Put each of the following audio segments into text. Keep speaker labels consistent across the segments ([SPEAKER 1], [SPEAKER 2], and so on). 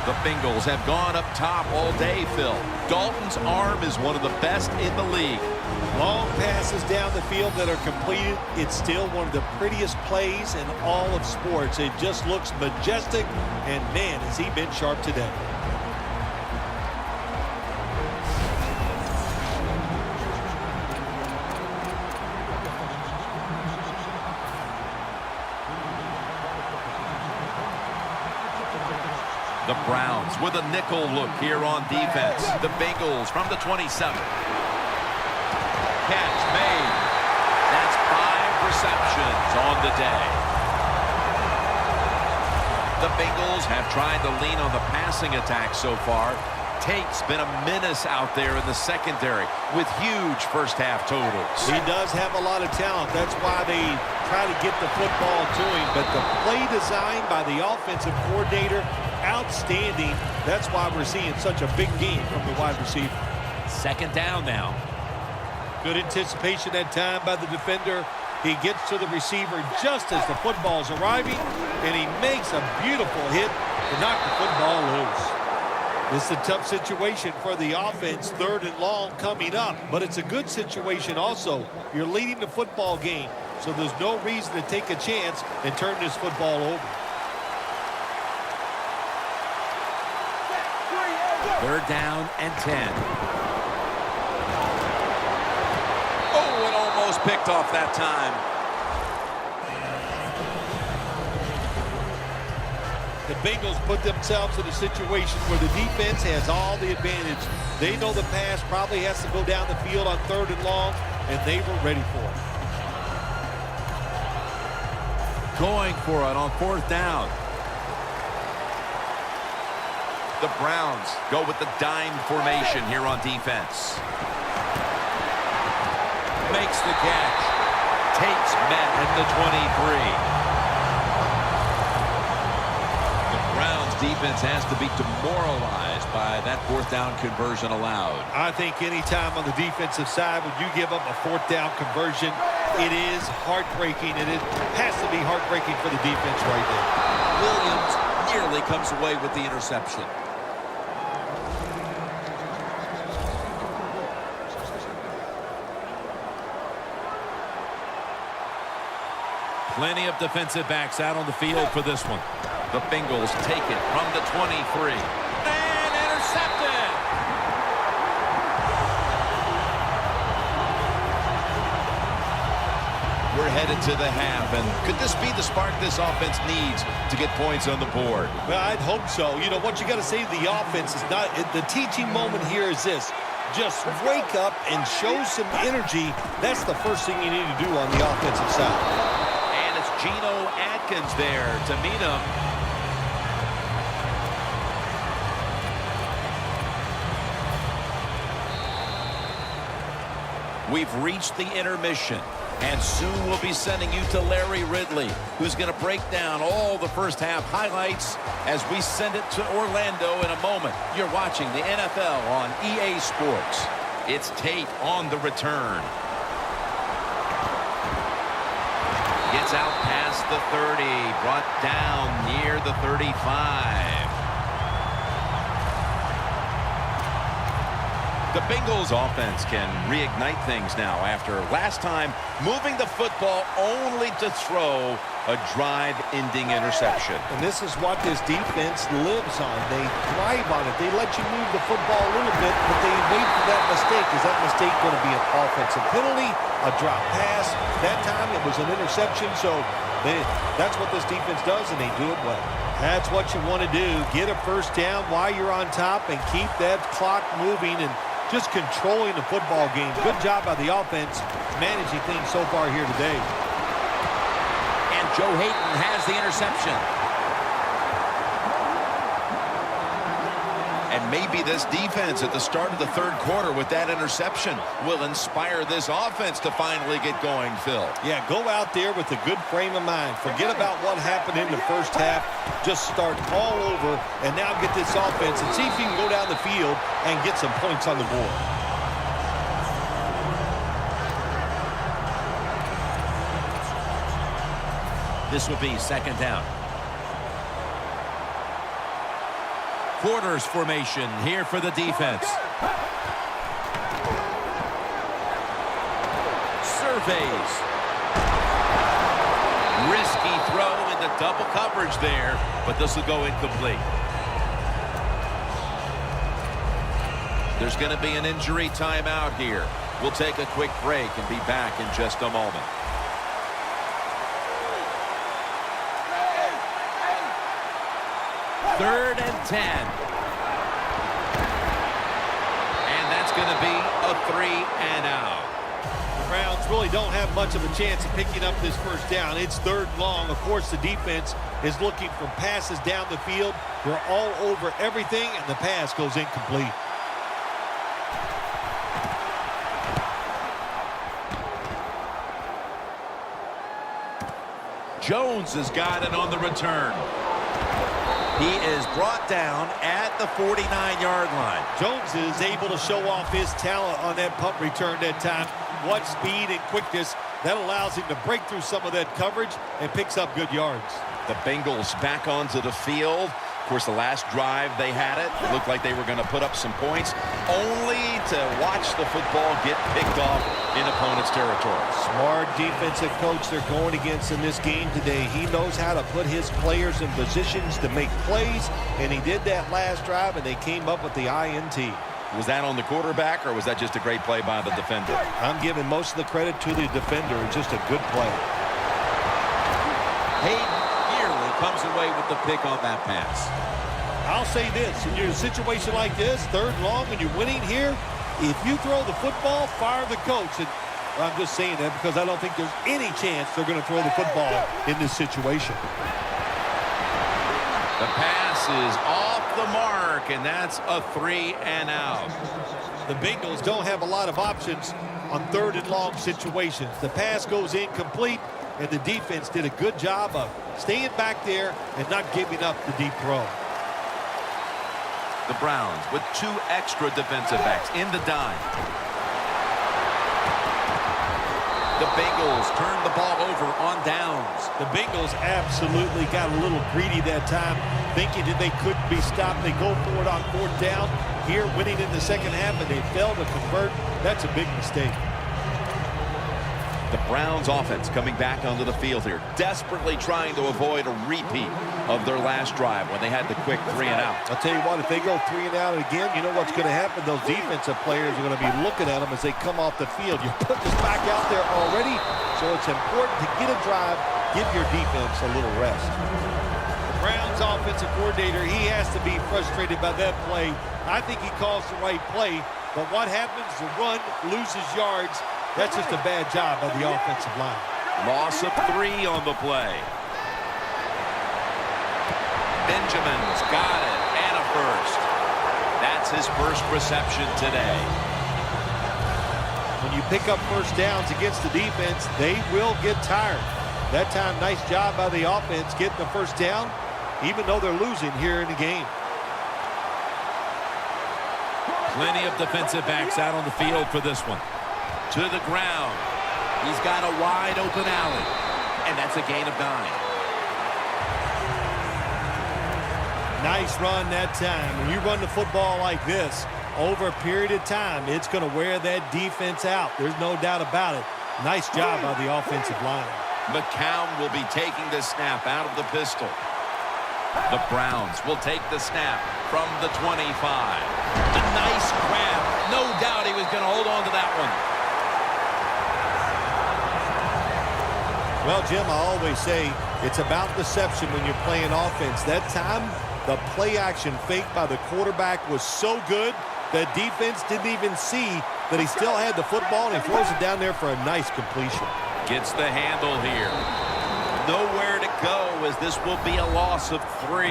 [SPEAKER 1] The Bengals have gone up top all day, Phil. Dalton's arm is one of the best in the league.
[SPEAKER 2] Long passes down the field that are completed. It's still one of the prettiest plays in all of sports. It just looks majestic, and man, has he been sharp today.
[SPEAKER 1] The Browns with a nickel look here on defense. The Bengals from the 27. Catch made. That's 5 receptions on the day. The Bengals have tried to lean on the passing attack so far. Tate's been a menace out there in the secondary with huge first-half totals.
[SPEAKER 2] He does have a lot of talent. That's why they try to get the football to him. But the play design by the offensive coordinator, outstanding. That's why we're seeing such a big game from the wide receiver.
[SPEAKER 1] Second down now.
[SPEAKER 2] Good anticipation that time by the defender. He gets to the receiver just as the football's arriving, and he makes a beautiful hit to knock the football loose. This is a tough situation for the offense, 3rd and long coming up, but it's a good situation also. You're leading the football game, so there's no reason to take a chance and turn this football over.
[SPEAKER 1] 3rd down and 10. Oh, it almost picked off that time.
[SPEAKER 2] The Bengals put themselves in a situation where the defense has all the advantage. They know the pass probably has to go down the field on 3rd and long, and they were ready for it.
[SPEAKER 1] Going for it on 4th down. The Browns go with the dime formation here on defense. Makes the catch. Tate's met at the 23. Defense has to be demoralized by that 4th down conversion allowed.
[SPEAKER 2] I think any time on the defensive side when you give up a 4th down conversion, it is heartbreaking, and it has to be heartbreaking for the defense right there.
[SPEAKER 1] Williams nearly comes away with the interception. Plenty of defensive backs out on the field for this one. The Bengals take it from the 23. And intercepted! We're headed to the half, and could this be the spark this offense needs to get points on the board?
[SPEAKER 2] Well, I'd hope so. You know, what you got to say to the offense is not – the teaching moment here is this. Just wake up and show some energy. That's the first thing you need to do on the offensive side.
[SPEAKER 1] And it's Geno Atkins there to meet him. We've reached the intermission, and soon we'll be sending you to Larry Ridley, who's going to break down all the first half highlights as we send it to Orlando in a moment. You're watching the NFL on EA Sports. It's Tate on the return. Gets out past the 30, brought down near the 35. The Bengals offense can reignite things now after last time moving the football only to throw a drive-ending interception.
[SPEAKER 2] And this is what this defense lives on. They thrive on it. They let you move the football a little bit, but they wait for that mistake. Is that mistake going to be an offensive penalty, a drop pass? That time it was an interception, so that's what this defense does, and they do it well. That's what you want to do. Get a first down while you're on top and keep that clock moving and just controlling the football game. Good job by the offense managing things so far here today.
[SPEAKER 1] And Joe Hayden has the interception. And maybe this defense at the start of the 3rd quarter with that interception will inspire this offense to finally get going, Phil.
[SPEAKER 2] Yeah, go out there with a good frame of mind. Forget about what happened in the first half. Just start all over and now get this offense and see if you can go down the field and get some points on the board. This will be 2nd down.
[SPEAKER 1] quarters formation here for the defense. Surveys. Risky throw into double coverage there, but this will go incomplete. There's going to be an injury timeout here. We'll take a quick break and be back in just a moment. Third and 10. And that's going to be a 3 and out.
[SPEAKER 2] The Browns really don't have much of a chance of picking up this first down. It's third and long. Of course, the defense is looking for passes down the field. They're all over everything, and the pass goes incomplete.
[SPEAKER 1] Jones has got it on the return. He is brought down at the 49-yard line.
[SPEAKER 2] Jones is able to show off his talent on that punt return that time. What speed and quickness that allows him to break through some of that coverage and picks up good yards.
[SPEAKER 1] The Bengals back onto the field. Of course, the last drive they had it looked like they were going to put up some points, only to watch the football get picked off in opponent's territory.
[SPEAKER 2] Smart defensive coach they're going against in this game today. He knows how to put his players in positions to make plays, and he did that last drive, and they came up with the INT.
[SPEAKER 1] Was that on the quarterback, or was that just a great play by the defender?
[SPEAKER 2] I'm giving most of the credit to the defender. It's just a good play.
[SPEAKER 1] Hayden Yearly comes away with the pick on that pass.
[SPEAKER 2] I'll say this, in your situation like this, third and long, when you're winning here, if you throw the football, fire the coach. And I'm just saying that because I don't think there's any chance they're going to throw the football in this situation.
[SPEAKER 1] The pass is off the mark, and that's a 3 and out.
[SPEAKER 2] The Bengals don't have a lot of options on third and long situations. The pass goes incomplete, and the defense did a good job of staying back there and not giving up the deep throw.
[SPEAKER 1] The Browns with 2 extra defensive backs in the dime. The Bengals turn the ball over on downs.
[SPEAKER 2] The Bengals absolutely got a little greedy that time, thinking that they couldn't be stopped. They go for it on fourth down. Here, winning in the second half, and they fail to convert. That's a big mistake.
[SPEAKER 1] The Browns offense coming back onto the field here, desperately trying to avoid a repeat of their last drive when they had the quick 3 and out.
[SPEAKER 2] I'll tell you what, if they go 3 and out again, you know what's going to happen? Those defensive players are going to be looking at them as they come off the field. You put this back out there already, so it's important to get a drive, give your defense a little rest. The Browns offensive coordinator, he has to be frustrated by that play. I think he calls the right play, but what happens? The run loses yards. That's just a bad job by the offensive line.
[SPEAKER 1] Loss of 3 on the play. Benjamin's got it, and a first. That's his first reception today.
[SPEAKER 2] When you pick up first downs against the defense, they will get tired. That time, nice job by the offense getting the first down, even though they're losing here in the game.
[SPEAKER 1] Plenty of defensive backs out on the field for this one. To the ground. He's got a wide open alley. And that's a gain of 9.
[SPEAKER 2] Nice run that time. When you run the football like this, over a period of time, it's going to wear that defense out. There's no doubt about it. Nice job by the offensive line.
[SPEAKER 1] McCown will be taking the snap out of the pistol. The Browns will take the snap from the 25. A nice grab. No doubt he was going to hold on to that one.
[SPEAKER 2] Well, Jim, I always say it's about deception when you're playing offense. That time, the play action fake by the quarterback was so good that defense didn't even see that he still had the football, and he throws it down there for a nice completion.
[SPEAKER 1] Gets the handle here. Nowhere to go, as this will be a loss of 3.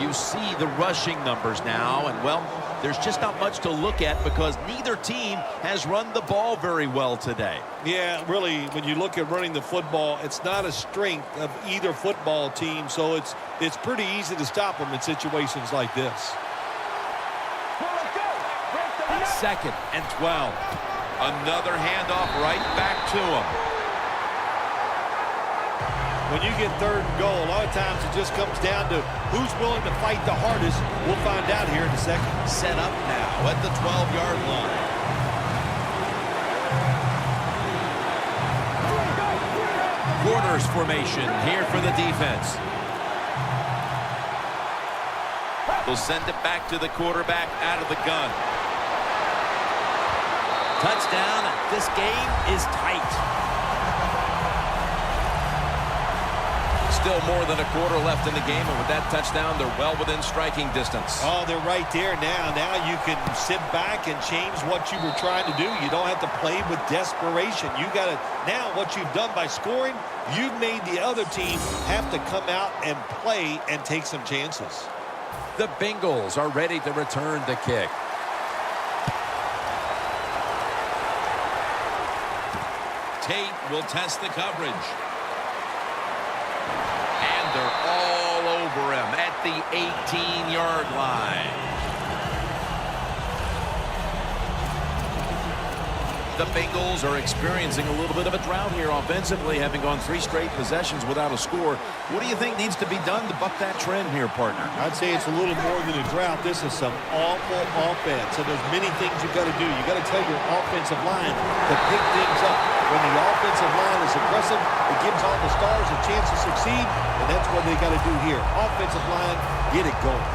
[SPEAKER 1] You see the rushing numbers now, and, well, there's just not much to look at because neither team has run the ball very well today.
[SPEAKER 2] Yeah, really, when you look at running the football, it's not a strength of either football team, so it's pretty easy to stop them in situations like this.
[SPEAKER 1] 2nd and 12. Another handoff right back to him.
[SPEAKER 2] when you get third and goal, a lot of times it just comes down to who's willing to fight the hardest. We'll find out here in a second.
[SPEAKER 1] Set up now at the 12-yard line. Quarters formation here for the defense. They'll send it back to the quarterback out of the gun. Touchdown. This game is tight. Still more than a quarter left in the game, and with that touchdown, they're well within striking distance.
[SPEAKER 2] Oh, they're right there now. Now you can sit back and change what you were trying to do. You don't have to play with desperation. You got to, now what you've done by scoring, you've made the other team have to come out and play and take some chances.
[SPEAKER 1] The Bengals are ready to return the kick. Tate will test the coverage. And they're all over him at the 18-yard line. The Bengals are experiencing a little bit of a drought here offensively, having gone 3 straight possessions without a score. What do you think needs to be done to buck that trend here, partner?
[SPEAKER 2] I'd say it's a little more than a drought. This is some awful offense, and there's many things you got to do. You got to tell your offensive line to pick things up. When the offensive line is aggressive, it gives all the stars a chance to succeed, and that's what they got to do here. Offensive line, get it going.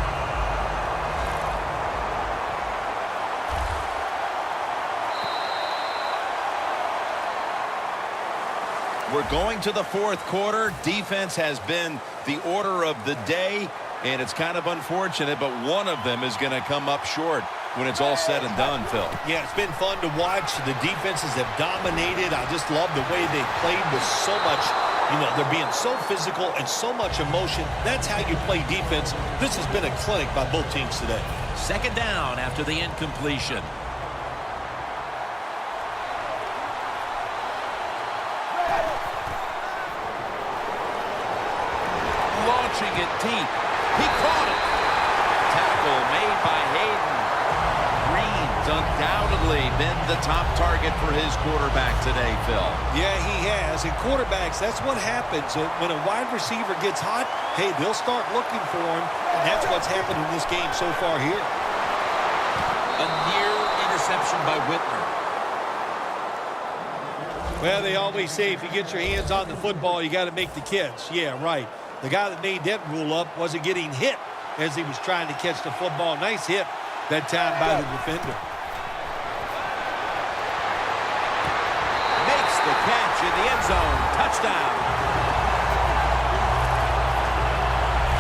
[SPEAKER 1] We're going to the fourth quarter. Defense has been the order of the day, and it's kind of unfortunate, but one of them is going to come up short when it's all said and done, Phil.
[SPEAKER 2] Yeah, it's been fun to watch. The defenses have dominated. I just love the way they played with so much, they're being so physical and so much emotion. That's how you play defense. This has been a clinic by both teams today.
[SPEAKER 1] Second down after the incompletion. Launching it deep. He caught it. Tackle made by Hayden. Green's undoubtedly been the top target for his quarterback today, Phil.
[SPEAKER 2] Yeah, he has. And quarterbacks, that's what happens. When a wide receiver gets hot, hey, they'll start looking for him. And that's what's happened in this game so far here.
[SPEAKER 1] A near interception by Whitmer.
[SPEAKER 2] Well, they always say if you get your hands on the football, you got to make the catch. Yeah, right. The guy that made that rule up wasn't getting hit as he was trying to catch the football. Nice hit that time by the defender.
[SPEAKER 1] Makes the catch in the end zone. Touchdown.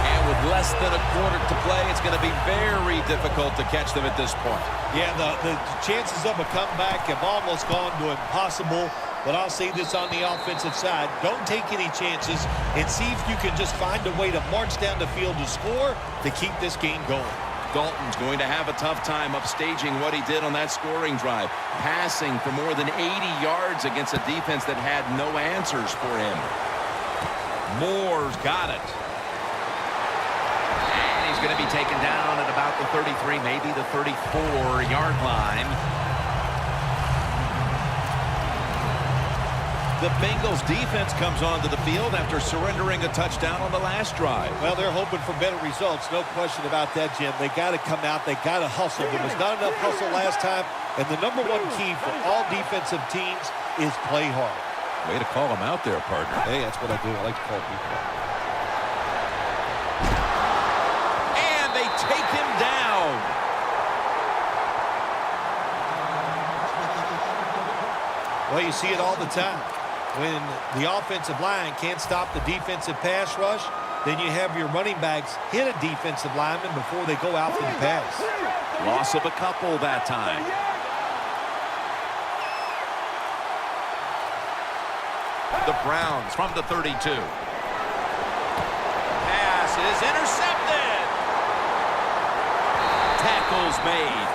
[SPEAKER 1] And with less than a quarter to play, it's going to be very difficult to catch them at this point.
[SPEAKER 2] Yeah, the chances of a comeback have almost gone to impossible. But I'll say this on the offensive side. Don't take any chances and see if you can just find a way to march down the field to score to keep this game going.
[SPEAKER 1] Dalton's going to have a tough time upstaging what he did on that scoring drive. Passing for more than 80 yards against a defense that had no answers for him. Moore's got it. And he's going to be taken down at about the 33, maybe the 34-yard line. The Bengals defense comes onto the field after surrendering a touchdown on the last drive.
[SPEAKER 2] Well, they're hoping for better results. No question about that, Jim. They got to come out. They got to hustle. There was not enough hustle last time. And the number one key for all defensive teams is play hard.
[SPEAKER 1] Way to call him out there, partner.
[SPEAKER 2] Hey, that's what I do. I like to call people out.
[SPEAKER 1] And they take him down.
[SPEAKER 2] Well, you see it all the time. When the offensive line can't stop the defensive pass rush, then you have your running backs hit a defensive lineman before they go out for the pass.
[SPEAKER 1] Loss of a couple that time. The Browns from the 32. Pass is intercepted. Tackles made.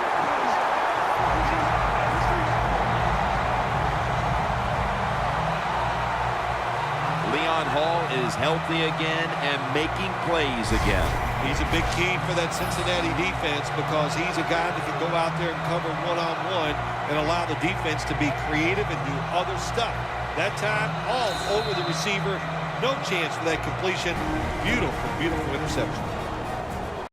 [SPEAKER 1] Hall is healthy again and making plays again.
[SPEAKER 2] He's a big key for that Cincinnati defense because he's a guy that can go out there and cover one-on-one and allow the defense to be creative and do other stuff. That time, all over the receiver, No chance for that completion. Beautiful, beautiful interception.